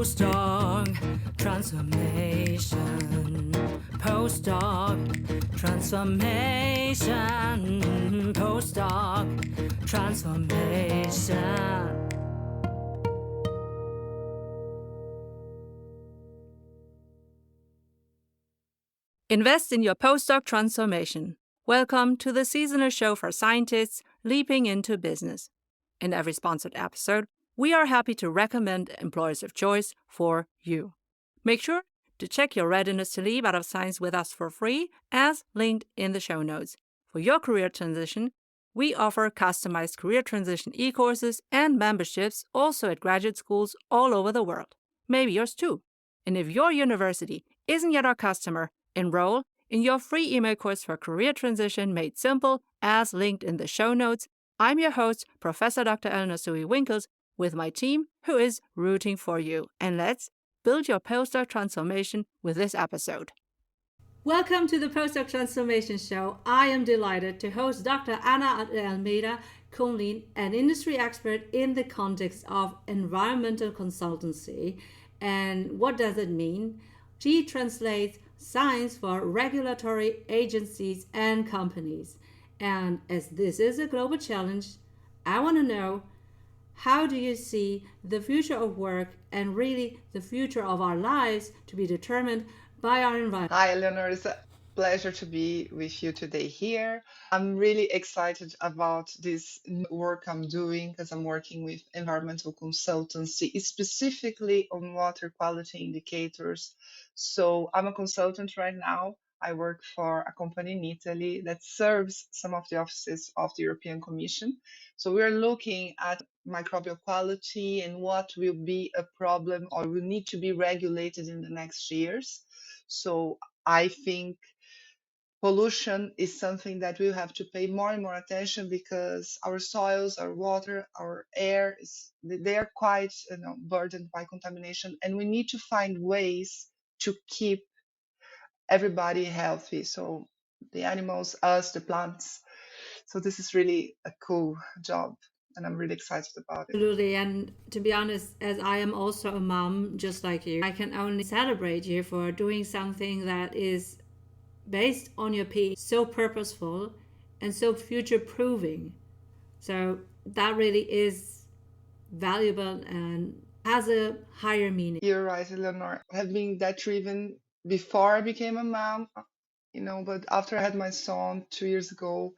Postdoc transformation. Postdoc transformation. Postdoc transformation. Invest in your postdoc transformation. Welcome to the seasonal show for scientists leaping into business. In every sponsored episode, we are happy to recommend employers of choice for you. Make sure to check your readiness to leap out of science with us for free, as linked in the show notes. For your career transition, we offer customized career transition e-courses and memberships also at graduate schools all over the world. Maybe yours too. And if your university isn't yet our customer, enroll in your free email course for career transition made simple, as linked in the show notes. I'm your host, Professor Dr. Eleonore Soei-Winkels, with my team who is rooting for you. And let's build your postdoc transformation with this episode. Welcome to the Postdoc Transformation Show. I am delighted to host Dr. Almeida Kumlien, an industry expert in the context of environmental consultancy. And what does it mean? She translates science for regulatory agencies and companies. And as this is a global challenge, I want to know, how do you see the future of work and really the future of our lives to be determined by our environment? Hi, Eleonore. It's a pleasure to be with you today here. I'm really excited about this new work I'm doing because I'm working with environmental consultancy, specifically on water quality indicators. So I'm a consultant right now. I work for a company in Italy that serves some of the offices of the European Commission. So we're looking at microbial quality and what will be a problem or will need to be regulated in the next years. So I think pollution is something that we'll have to pay more and more attention because our soils, our water, our air, they are quite burdened by contamination, and we need to find ways to keep everybody healthy. So the animals, us, the plants. So this is really a cool job, and I'm really excited about it. Absolutely. And to be honest, as I am also a mom, just like you, I can only celebrate you for doing something that is based on your PhD, so purposeful and so future proving. So that really is valuable and has a higher meaning. You're right, Eleanor. I have been that driven before I became a mom, but after I had my son 2 years ago,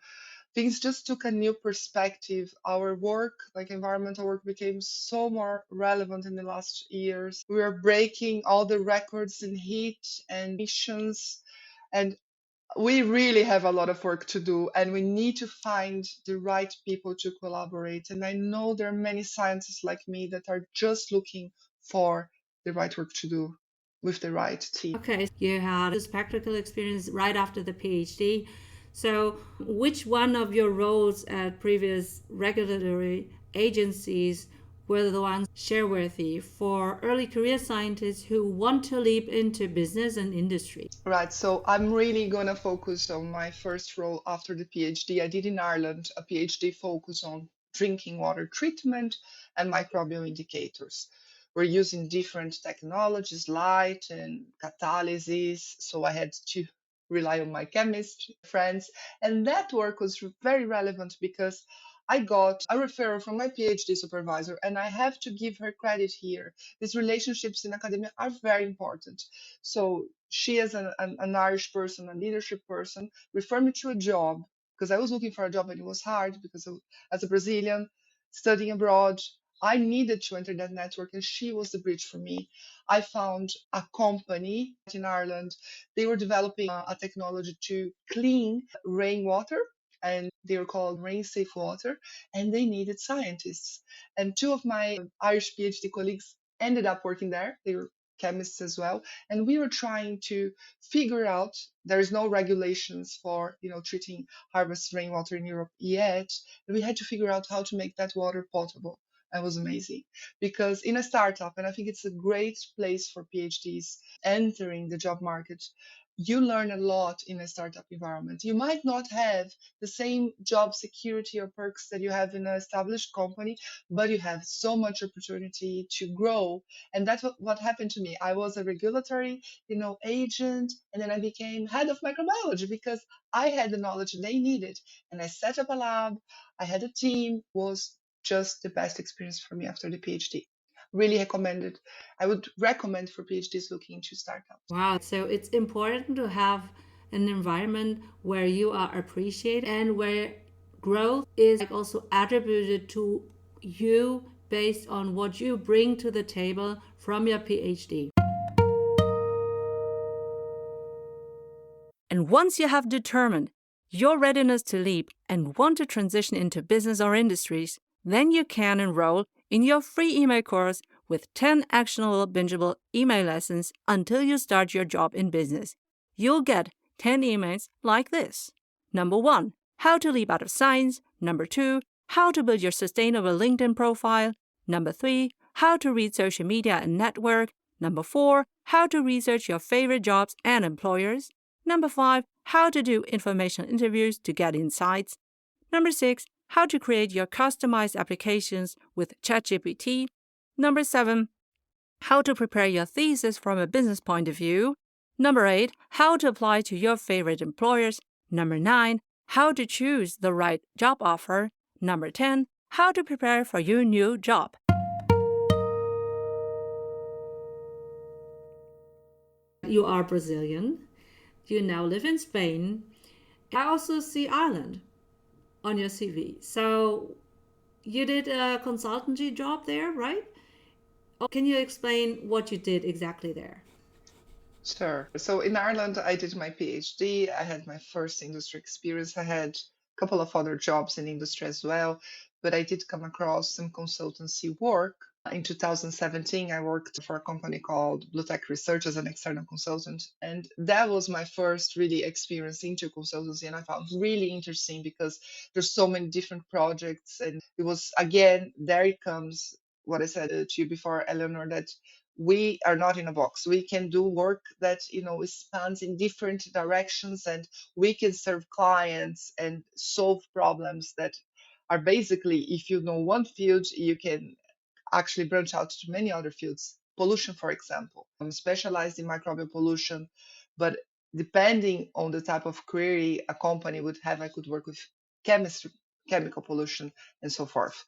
things just took a new perspective. Our work, like environmental work, became so more relevant in the last years. We are breaking all the records in heat and emissions, and we really have a lot of work to do, and we need to find the right people to collaborate. And I know there are many scientists like me that are just looking for the right work to do with the right team. Okay, you had this practical experience right after the PhD. So, which one of your roles at previous regulatory agencies were the ones share-worthy for early career scientists who want to leap into business and industry? Right, so I'm really going to focus on my first role after the PhD. I did in Ireland a PhD focus on drinking water treatment and microbial indicators. We're using different technologies, light and catalysis, so I had to rely on my chemist friends. And that work was very relevant because I got a referral from my PhD supervisor, and I have to give her credit here. These relationships in academia are very important. So she, as an Irish person, a leadership person, referred me to a job because I was looking for a job and it was hard because as a Brazilian studying abroad, I needed to enter that network, and she was the bridge for me. I found a company in Ireland. They were developing a technology to clean rainwater, and they were called rain safe water, and they needed scientists. And two of my Irish PhD colleagues ended up working there. They were chemists as well, and we were trying to figure out, there is no regulations for treating harvest rainwater in Europe yet, and we had to figure out how to make that water potable. That was amazing, because in a startup, and I think it's a great place for PhDs entering the job market, you learn a lot in a startup environment. You might not have the same job security or perks that you have in an established company, but you have so much opportunity to grow. And that's what happened to me. I was a regulatory, agent, and then I became head of microbiology because I had the knowledge they needed. And I set up a lab, I had a team, was just the best experience for me after the PhD. Really recommended. I would recommend for PhDs looking into startups. Wow, so it's important to have an environment where you are appreciated and where growth is also attributed to you based on what you bring to the table from your PhD. And once you have determined your readiness to leap and want to transition into business or industries, then you can enroll in your free email course with 10 actionable, bingeable email lessons until you start your job in business. You'll get 10 emails like this. Number 1, how to leap out of science. Number 2, how to build your sustainable LinkedIn profile. Number 3, how to read social media and network. Number 4, how to research your favorite jobs and employers. Number 5, how to do informational interviews to get insights. Number 6, how to create your customized applications with ChatGPT. Number 7, how to prepare your thesis from a business point of view. Number 8, how to apply to your favorite employers. Number 9, how to choose the right job offer. Number 10, how to prepare for your new job. You are Brazilian. You now live in Spain. I also see Ireland on your CV. So you did a consultancy job there, right? Can you explain what you did exactly there? Sure. So in Ireland, I did my PhD. I had my first industry experience. I had a couple of other jobs in industry as well, but I did come across some consultancy work. In 2017, I worked for a company called Blue Tech Research as an external consultant. And that was my first really experience into consultancy. And I found really interesting because there's so many different projects. And it was, again, there it comes what I said to you before, Eleanor, that we are not in a box. We can do work that spans in different directions, and we can serve clients and solve problems that are basically, if you know one field, you can actually branch out to many other fields. Pollution, for example. I'm specialized in microbial pollution, but depending on the type of query a company would have, I could work with chemistry, chemical pollution, and so forth.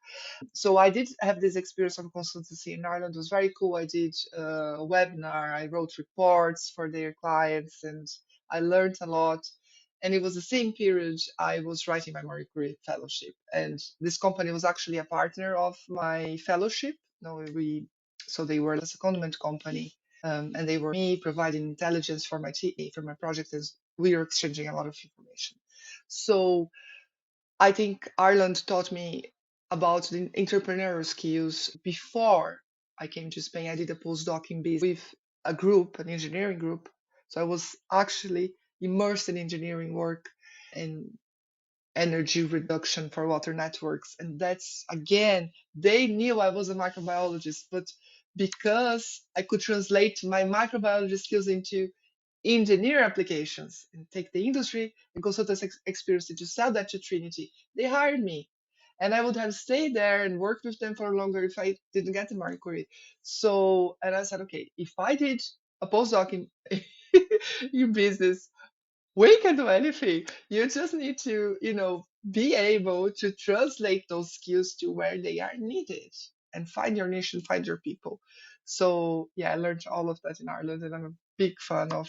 So I did have this experience of consultancy in Ireland. It was very cool. I did a webinar, I wrote reports for their clients, and I learned a lot. And it was the same period I was writing my Marie-Curie fellowship. And this company was actually a partner of my fellowship. No, so they were a secondment company, and they were me providing intelligence for my for my project, as we were exchanging a lot of information. So I think Ireland taught me about the entrepreneurial skills before I came to Spain. I did a postdoc in business with a group, an engineering group. So I was actually immersed in engineering work and energy reduction for water networks. And that's, again, they knew I was a microbiologist, but because I could translate my microbiology skills into engineer applications and take the industry and consultancy experience to sell that to Trinity, they hired me. And I would have stayed there and worked with them for longer if I didn't get the Marie Curie. So, and I said, okay, if I did a postdoc in, in business, we can do anything. You just need to, be able to translate those skills to where they are needed and find your niche and find your people. So yeah, I learned all of that in Ireland, and I'm a big fan of,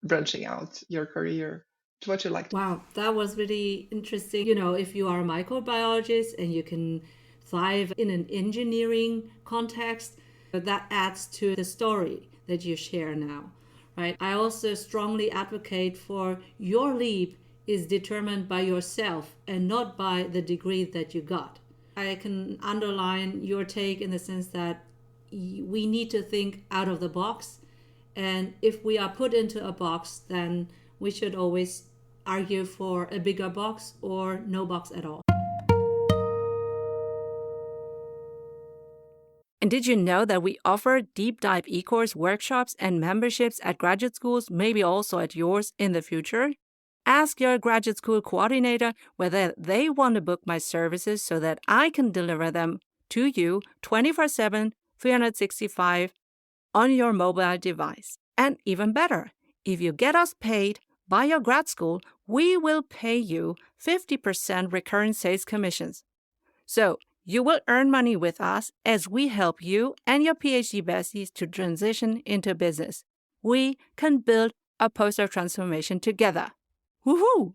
branching out your career to what you like. Wow, that was really interesting. If you are a microbiologist and you can thrive in an engineering context, that adds to the story that you share now, right? I also strongly advocate for your leap is determined by yourself and not by the degree that you got. I can underline your take in the sense that we need to think out of the box. And if we are put into a box, then we should always argue for a bigger box or no box at all. And did you know that we offer deep dive e-course workshops and memberships at graduate schools, maybe also at yours in the future? Ask your graduate school coordinator whether they want to book my services so that I can deliver them to you 24/7, 365 on your mobile device. And even better, if you get us paid by your grad school, we will pay you 50% recurring sales commissions. So you will earn money with us as we help you and your PhD besties to transition into business. We can build a postdoc transformation together. Woohoo!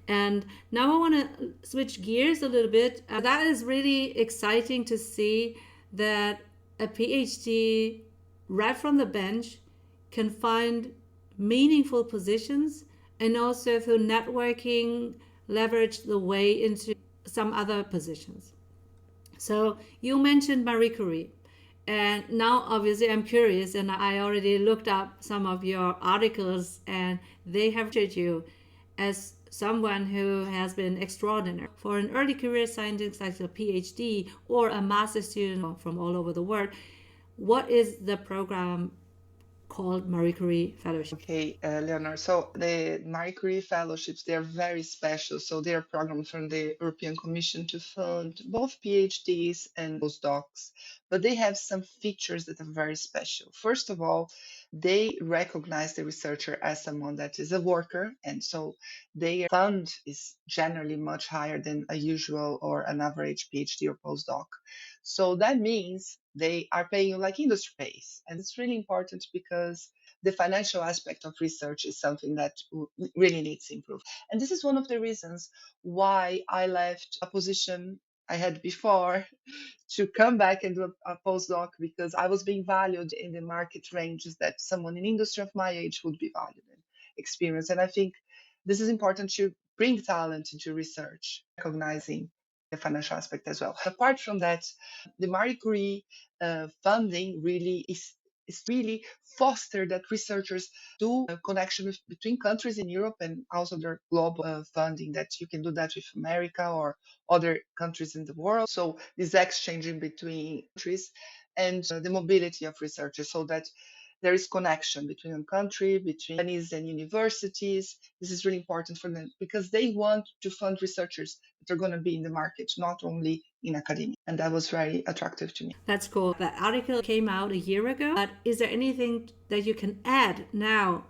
And now I want to switch gears a little bit. That is really exciting to see that a PhD right from the bench can find meaningful positions and also through networking leverage the way into some other positions. So you mentioned Marie-Curie. And now, obviously, I'm curious, and I already looked up some of your articles, and they have treated you as someone who has been extraordinary. For an early career scientist like a PhD or a master's student from all over the world, what is the program called Marie Curie Fellowship? Okay, Leonore. So the Marie Curie fellowships, they're very special. So they are programs from the European Commission to fund both PhDs and postdocs, but they have some features that are very special. First of all, they recognize the researcher as someone that is a worker, and so their fund is generally much higher than a usual or an average PhD or postdoc. So that means they are paying you like industry pays, and it's really important because the financial aspect of research is something that really needs improvement. And this is one of the reasons why I left a position I had before to come back and do a postdoc, because I was being valued in the market ranges that someone in industry of my age would be valued in experience. And I think this is important to bring talent into research, recognizing the financial aspect as well. Apart from that, the Marie Curie funding really is really foster that researchers do a connection between countries in Europe, and also their global funding, that you can do that with America or other countries in the world. So this exchanging between countries and the mobility of researchers, so that there is connection between a country, between companies and universities. This is really important for them because they want to fund researchers that are going to be in the market, not only in academia. And that was very attractive to me. That's cool. That article came out a year ago. But is there anything that you can add now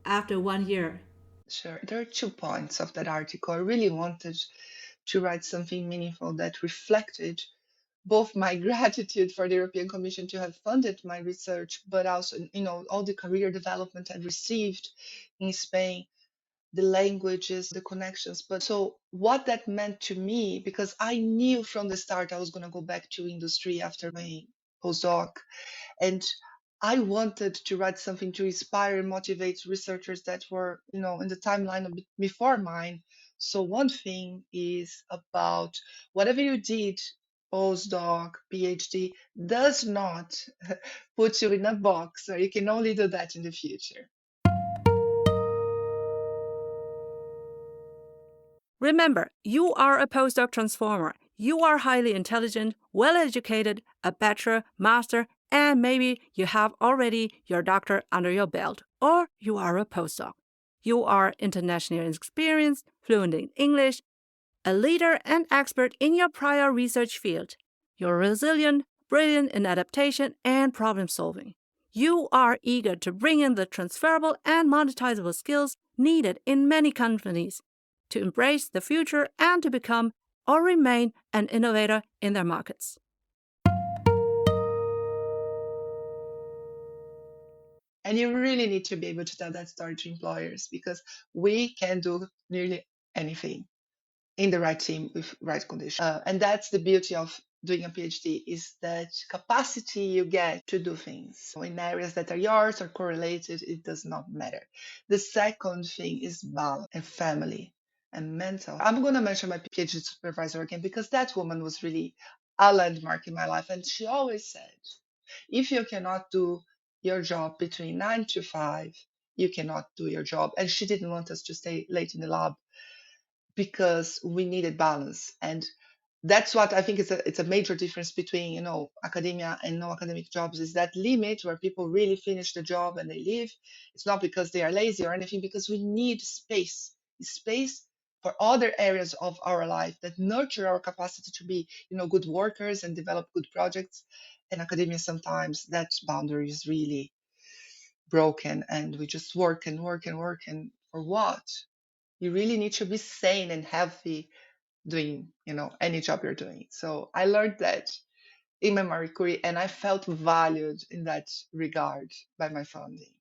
after 1 year? Sure. There are 2 points of that article. I really wanted to write something meaningful that reflected both my gratitude for the European Commission to have funded my research, but also, all the career development I received in Spain, the languages, the connections. But so what that meant to me, because I knew from the start I was going to go back to industry after my postdoc, and I wanted to write something to inspire and motivate researchers that were, in the timeline before mine. So one thing is about whatever you did, postdoc, PhD, does not put you in a box, or you can only do that in the future. Remember, you are a postdoc transformer. You are highly intelligent, well educated, a bachelor, master, and maybe you have already your doctor under your belt, or you are a postdoc. You are internationally experienced, fluent in English, a leader and expert in your prior research field. You're resilient, brilliant in adaptation and problem solving. You are eager to bring in the transferable and monetizable skills needed in many companies to embrace the future and to become or remain an innovator in their markets. And you really need to be able to tell that story to employers, because we can do nearly anything in the right team with right conditions. And that's the beauty of doing a PhD, is that capacity you get to do things. So in areas that are yours or correlated, it does not matter. The second thing is balance and family and mental. I'm going to mention my PhD supervisor again, because that woman was really a landmark in my life. And she always said, if you cannot do your job between 9 to 5, you cannot do your job. And she didn't want us to stay late in the lab because we needed balance. And that's what I think is it's a major difference between, academia and no-academic jobs, is that limit where people really finish the job and they leave. It's not because they are lazy or anything, because we need space for other areas of our life that nurture our capacity to be, good workers and develop good projects. And academia, sometimes that boundary is really broken, and we just work and work and work. And for what? You really need to be sane and healthy doing, any job you're doing. So I learned that in my Marie Curie, and I felt valued in that regard by my founding.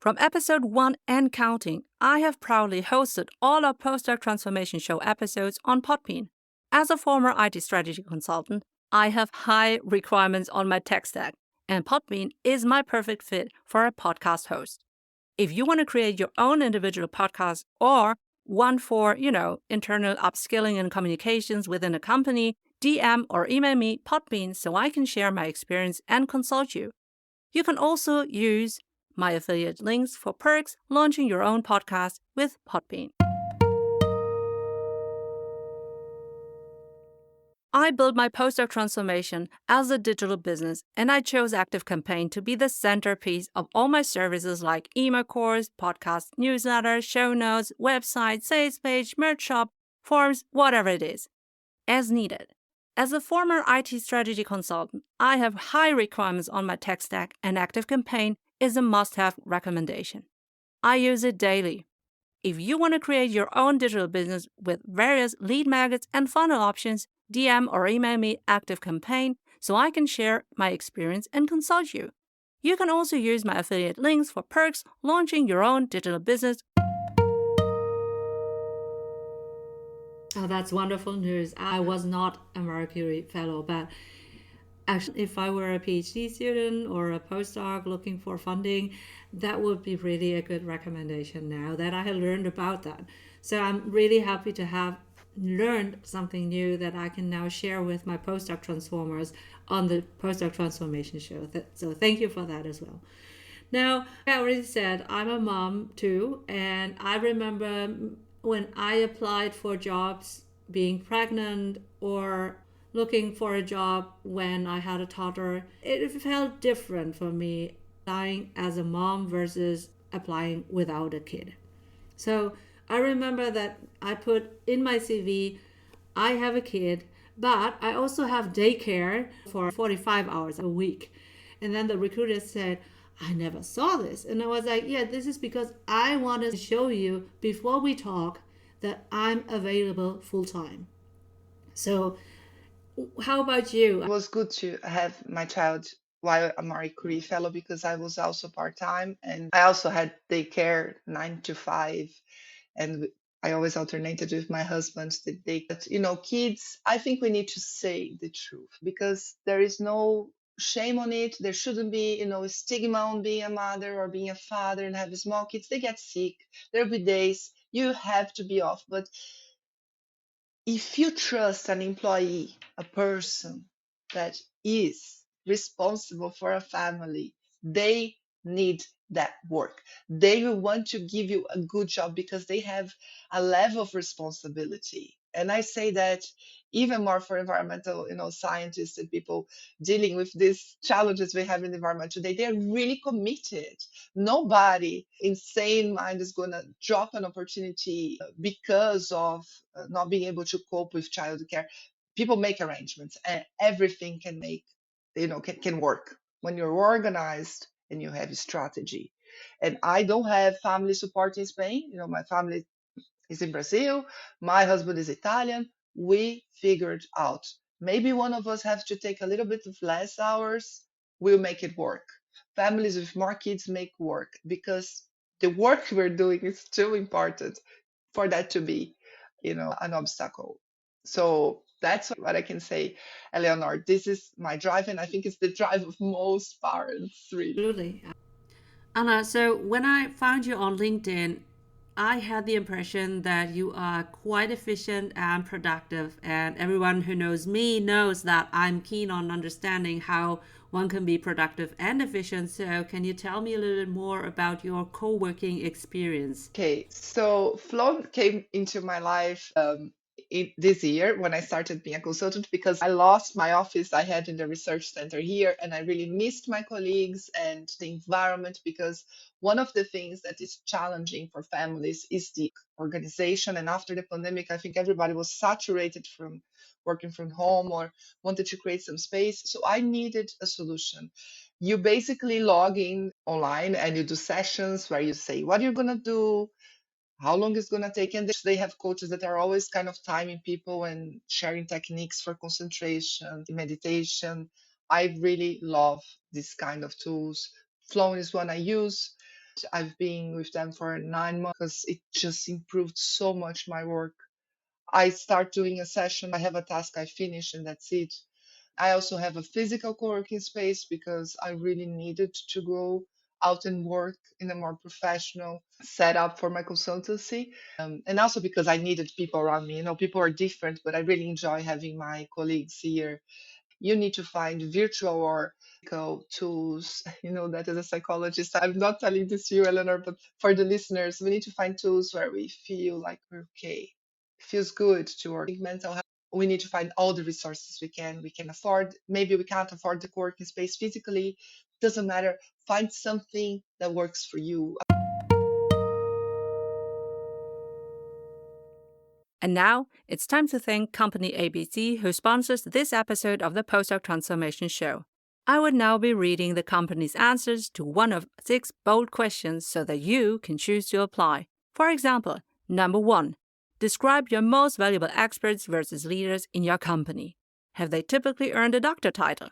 From episode 1 and counting, I have proudly hosted all our Postdoc Transformation Show episodes on Podbean. As a former IT strategy consultant, I have high requirements on my tech stack, and Podbean is my perfect fit for a podcast host. If you want to create your own individual podcast or one for, internal upskilling and communications within a company, DM or email me Podbean so I can share my experience and consult you. You can also use my affiliate links for perks launching your own podcast with Podbean. I built my postdoc transformation as a digital business, and I chose ActiveCampaign to be the centerpiece of all my services like email course, podcast newsletter, show notes, website, sales page, merch shop, forms, whatever it is, as needed. As a former IT strategy consultant, I have high requirements on my tech stack, and ActiveCampaign is a must-have recommendation. I use it daily. If you want to create your own digital business with various lead magnets and funnel options, DM or email me ActiveCampaign so I can share my experience and consult you. You can also use my affiliate links for perks launching your own digital business. Oh, that's wonderful news. I was not a Marie-Curie fellow, but actually, if I were a PhD student or a postdoc looking for funding, that would be really a good recommendation now that I have learned about that. So I'm really happy to have learned something new that I can now share with my postdoc transformers on the Postdoc Transformation Show. So thank you for that as well. Now, I already said I'm a mom too, and I remember when I applied for jobs being pregnant or looking for a job when I had a toddler, it felt different for me applying as a mom versus applying without a kid. So I remember that I put in my CV, I have a kid, but I also have daycare for 45 hours a week. And then the recruiter said, I never saw this. And I was like, yeah, this is because I wanted to show you before we talk that I'm available full time. So how about you? It was good to have my child while a Marie Curie fellow, because I was also part-time, and I also had daycare 9 to 5, and I always alternated with my husband the day. But, kids, I think we need to say the truth, because there is no shame on it. There shouldn't be, a stigma on being a mother or being a father and have small kids. They get sick. There'll be days you have to be off. But if you trust an employee, a person that is responsible for a family, they need that work. They will want to give you a good job because they have a level of responsibility. And I say that even more for environmental, scientists and people dealing with these challenges we have in the environment today. They're really committed. Nobody insane mind is going to drop an opportunity because of not being able to cope with childcare. People make arrangements, and everything can make, can work when you're organized and you have a strategy. And I don't have family support in Spain. My family is in Brazil. My husband is Italian. We figured out. Maybe one of us has to take a little bit of less hours. We'll make it work. Families with more kids make work, because the work we're doing is too important for that to be, an obstacle. So that's what I can say, Eleonore. This is my drive, and I think it's the drive of most parents, really. Absolutely. Anna, so when I found you on LinkedIn, I had the impression that you are quite efficient and productive, and everyone who knows me knows that I'm keen on understanding how one can be productive and efficient. So, can you tell me a little bit more about your co-working experience? Okay, so Flow came into my life this year when I started being a consultant because I lost my office I had in the research center here, and I really missed my colleagues and the environment because one of the things that is challenging for families is the organization. And after the pandemic, I think everybody was saturated from working from home or wanted to create some space. So I needed a solution. You basically log in online and you do sessions where you say what you're going to do, how long it's going to take. And they have coaches that are always kind of timing people and sharing techniques for concentration, meditation. I really love this kind of tools. Flow is one I use. I've been with them for 9 months because it just improved so much my work. I start doing a session, I have a task I finish, and that's it. I also have a physical co-working space because I really needed to go out and work in a more professional setup for my consultancy. And also because I needed people around me. You know, people are different, but I really enjoy having my colleagues here. You need to find virtual or physical tools. You know, that as a psychologist, I'm not telling this to you, Eleanor, but for the listeners, we need to find tools where we feel like we're okay. It feels good to work. Mental health, we need to find all the resources we can afford. Maybe we can't afford the co-working space physically. Doesn't matter. Find something that works for you. And now it's time to thank Company ABC, who sponsors this episode of the Postdoc Transformation Show. I would now be reading the company's answers to one of 6 bold questions so that you can choose to apply. For example, number 1. Describe your most valuable experts versus leaders in your company. Have they typically earned a doctor title?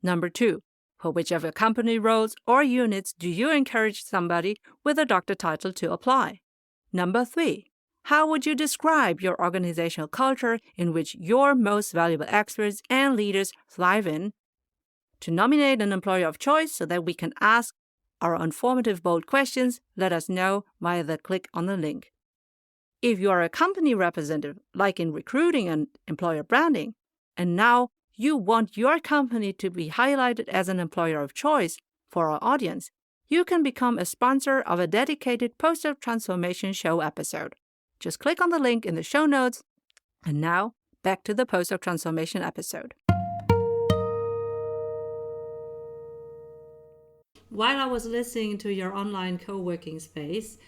Number 2. For which of your company roles or units do you encourage somebody with a doctor title to apply? Number 3. How would you describe your organizational culture in which your most valuable experts and leaders thrive in? To nominate an employer of choice so that we can ask our informative, bold questions, let us know via the click on the link. If you are a company representative, like in recruiting and employer branding, and now you want your company to be highlighted as an employer of choice for our audience, you can become a sponsor of a dedicated Postdoc Transformation Show episode. Just click on the link in the show notes. And now, back to the Postdoc Transformation episode. While I was listening to your online co-working space,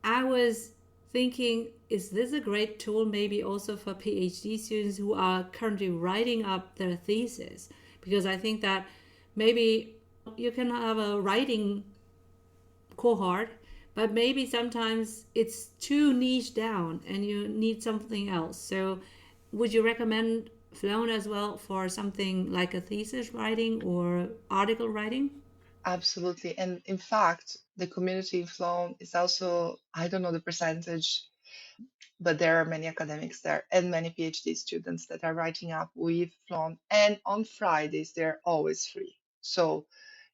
I was thinking, is this a great tool maybe also for PhD students who are currently writing up their thesis? Because I think that maybe you can have a writing cohort, but maybe sometimes it's too niche down and you need something else. So would you recommend Flown as well for something like a thesis writing or article writing? Absolutely. And in fact, the community in Flown is also, I don't know the percentage, but there are many academics there and many PhD students that are writing up with Flown. And on Fridays, they're always free. So,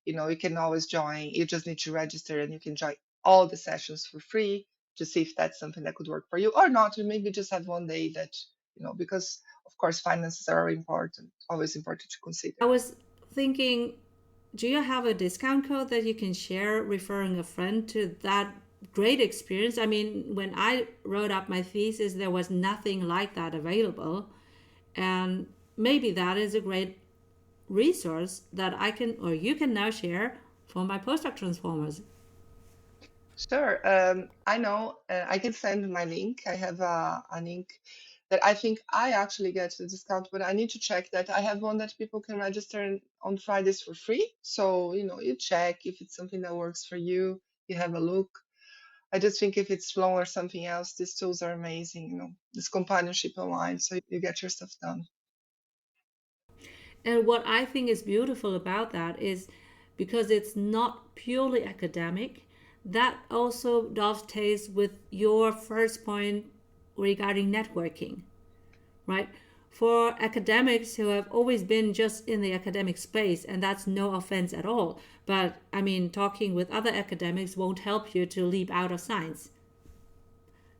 you can always join. You just need to register and you can join all the sessions for free to see if that's something that could work for you or not. Or maybe just have one day that, because of course finances are important, always important to consider. I was thinking, do you have a discount code that you can share referring a friend to that great experience? I mean, when I wrote up my thesis, there was nothing like that available. And maybe that is a great resource that I can or you can now share for my postdoc transformers. Sure. I know. I can send my link. I have a link that I think I actually get a discount, but I need to check that. I have one that people can register on Fridays for free. So, you check if it's something that works for you. You have a look. I just think if it's Flow or something else, these tools are amazing. This companionship online, so you get your stuff done. And what I think is beautiful about that is because it's not purely academic, that also dovetails with your first point regarding networking, right? For academics who have always been just in the academic space, and that's no offense at all, but I mean, talking with other academics won't help you to leap out of science.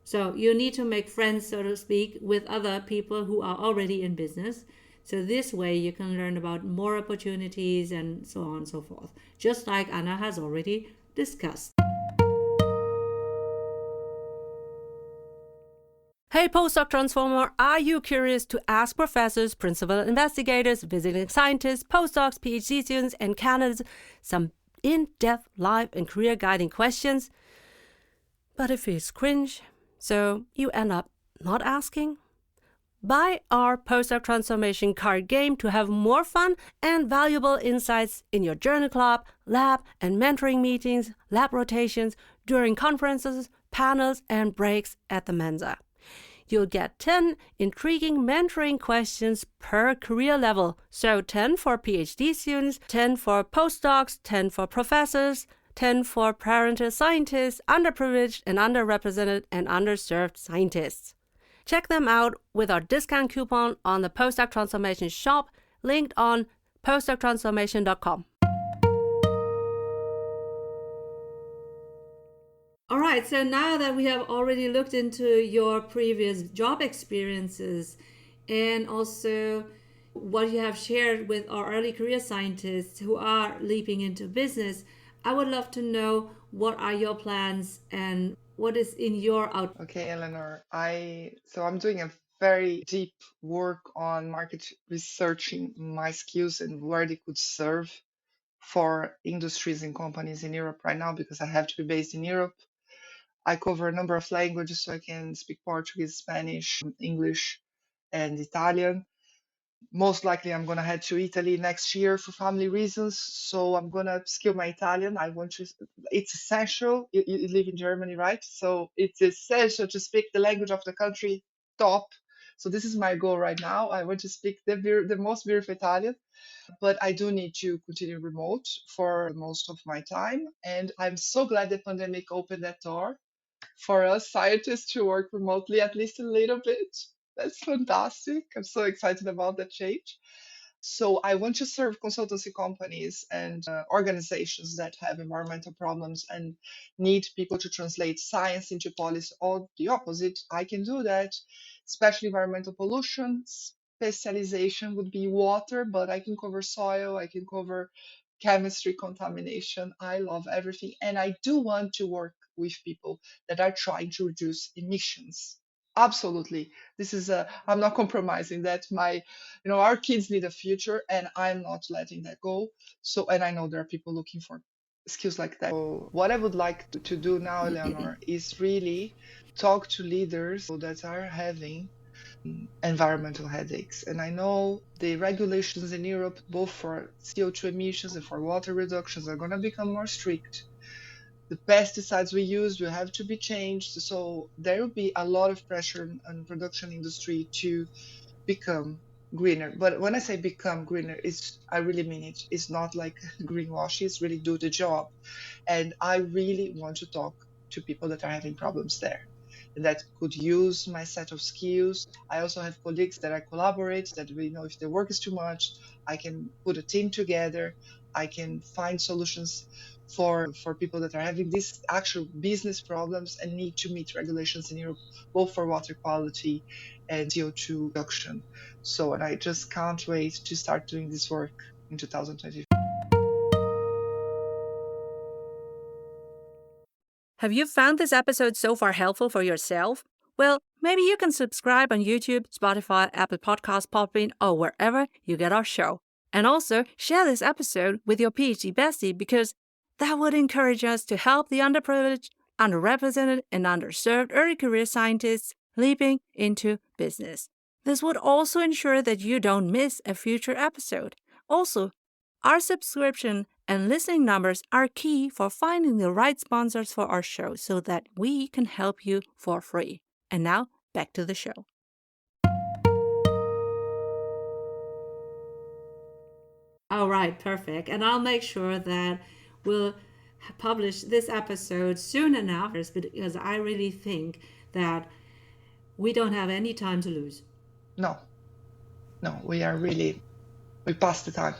So you need to make friends, so to speak, with other people who are already in business. So this way you can learn about more opportunities and so on and so forth, just like Anna has already discussed. Hey, postdoc transformer, are you curious to ask professors, principal investigators, visiting scientists, postdocs, PhD students, and candidates some in-depth life and career guiding questions? But it feels cringe, so you end up not asking? Buy our Postdoc Transformation card game to have more fun and valuable insights in your journal club, lab, and mentoring meetings, lab rotations, during conferences, panels, and breaks at the Mensa. You'll get 10 intriguing mentoring questions per career level. So 10 for PhD students, 10 for postdocs, 10 for professors, 10 for parental scientists, underprivileged and underrepresented and underserved scientists. Check them out with our discount coupon on the Postdoc Transformation shop, linked on postdoctransformation.com. All right, so now that we have already looked into your previous job experiences and also what you have shared with our early career scientists who are leaping into business, I would love to know what are your plans and what is in your outlook. Okay, Eleanor. I'm doing a very deep work on market researching my skills and where they could serve for industries and companies in Europe right now because I have to be based in Europe. I cover a number of languages, so I can speak Portuguese, Spanish, English, and Italian. Most likely, I'm gonna head to Italy next year for family reasons. So I'm gonna skill my Italian. I want to. It's essential. You live in Germany, right? So it's essential to speak the language of the country top. So this is my goal right now. I want to speak the most beautiful Italian, but I do need to continue remote for most of my time. And I'm so glad the pandemic opened that door for us scientists to work remotely at least a little bit. That's fantastic. I'm so excited about that change. So I want to serve consultancy companies and organizations that have environmental problems and need people to translate science into policy, or the opposite. I can do that, especially environmental pollution. Specialization would be water, but I can cover soil, I can cover chemistry, contamination. I love everything. And I do want to work with people that are trying to reduce emissions. Absolutely. This is I'm not compromising that. Our kids need a future, and I'm not letting that go. So, and I know there are people looking for skills like that. So what I would like to do now, Eleanor, is really talk to leaders that are having environmental headaches. And I know the regulations in Europe, both for CO2 emissions and for water reductions, are going to become more strict. The pesticides we use will have to be changed. So there will be a lot of pressure on production industry to become greener. But when I say become greener, I really mean it. It's not like greenwash, it's really do the job. And I really want to talk to people that are having problems there and that could use my set of skills. I also have colleagues that I collaborate, that we know if the work is too much, I can put a team together. I can find solutions for people that are having these actual business problems and need to meet regulations in Europe, both for water quality and CO2 reduction. So, and I just can't wait to start doing this work in 2024. Have you found this episode so far helpful for yourself? Well, maybe you can subscribe on YouTube, Spotify, Apple Podcasts, Podbean, or wherever you get our show. And also share this episode with your PhD bestie because that would encourage us to help the underprivileged, underrepresented, and underserved early career scientists leaping into business. This would also ensure that you don't miss a future episode. Also, our subscription and listening numbers are key for finding the right sponsors for our show so that we can help you for free. And now, back to the show. All right, perfect. And I'll make sure that we'll publish this episode soon enough because I really think that we don't have any time to lose. No, we passed the time.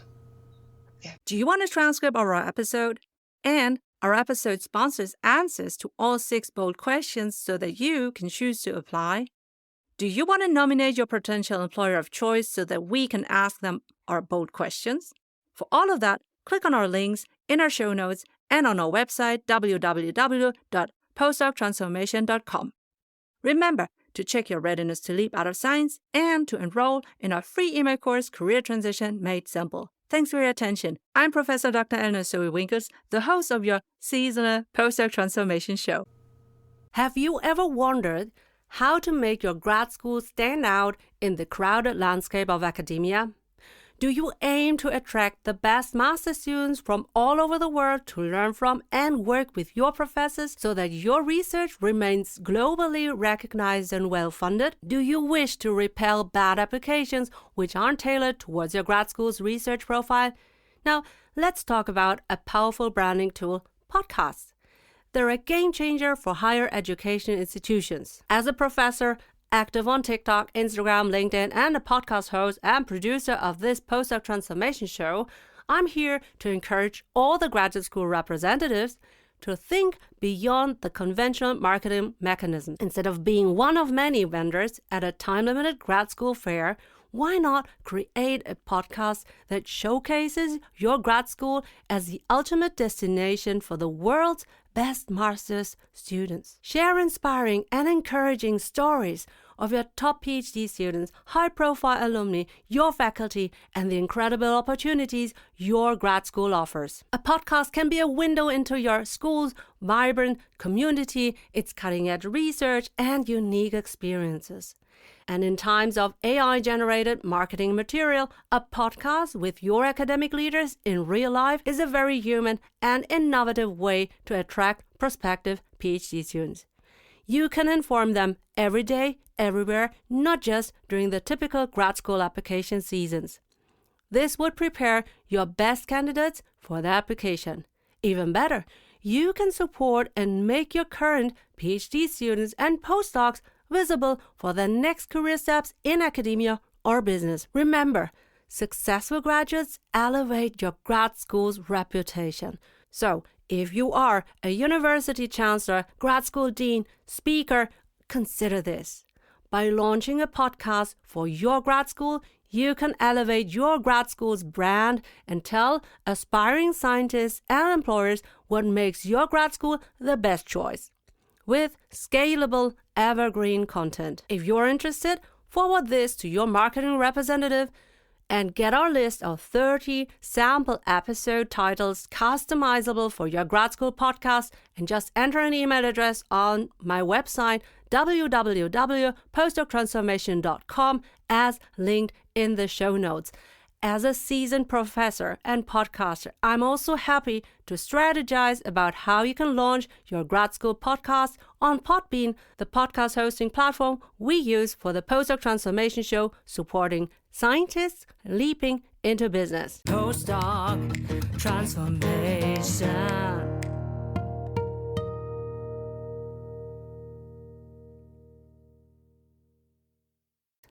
Yeah. Do you want a transcript of our episode? And Our episode sponsors answers to all 6 bold questions so that you can choose to apply. Do you want to nominate your potential employer of choice so that we can ask them our bold questions? For all of that, click on our links in our show notes and on our website www.postdoctransformation.com. Remember to check your readiness to leap out of science and to enroll in our free email course, Career Transition Made Simple. Thanks for your attention. I'm Professor Dr. Eleonore Soei-Winkels, the host of your seasonal Postdoc Transformation show. Have you ever wondered how to make your grad school stand out in the crowded landscape of academia? Do you aim to attract the best master students from all over the world to learn from and work with your professors so that your research remains globally recognized and well-funded? Do you wish to repel bad applications which aren't tailored towards your grad school's research profile? Now, let's talk about a powerful branding tool, podcasts. They're a game changer for higher education institutions. As a professor, active on TikTok, Instagram, LinkedIn, and a podcast host and producer of this Postdoc Transformation show, I'm here to encourage all the graduate school representatives to think beyond the conventional marketing mechanism. Instead of being one of many vendors at a time-limited grad school fair, why not create a podcast that showcases your grad school as the ultimate destination for the world's best master's students? Share inspiring and encouraging stories of your top PhD students, high-profile alumni, your faculty, and the incredible opportunities your grad school offers. A podcast can be a window into your school's vibrant community, its cutting-edge research, and unique experiences. And in times of AI-generated marketing material, a podcast with your academic leaders in real life is a very human and innovative way to attract prospective PhD students. You can inform them every day, everywhere, not just during the typical grad school application seasons. This would prepare your best candidates for the application. Even better, you can support and make your current PhD students and postdocs visible for their next career steps in academia or business. Remember, successful graduates elevate your grad school's reputation. So, if you are a university chancellor, grad school dean, speaker, consider this. By launching a podcast for your grad school, you can elevate your grad school's brand and tell aspiring scientists and employers what makes your grad school the best choice, with scalable, evergreen content. If you're interested, forward this to your marketing representative and get our list of 30 sample episode titles customizable for your grad school podcast, and just enter an email address on my website www.postdoctransformation.com as linked in the show notes. As a seasoned professor and podcaster, I'm also happy to strategize about how you can launch your grad school podcast on Podbean, the podcast hosting platform we use for the Postdoc Transformation show, supporting scientists leaping into business. Postdoc Transformation.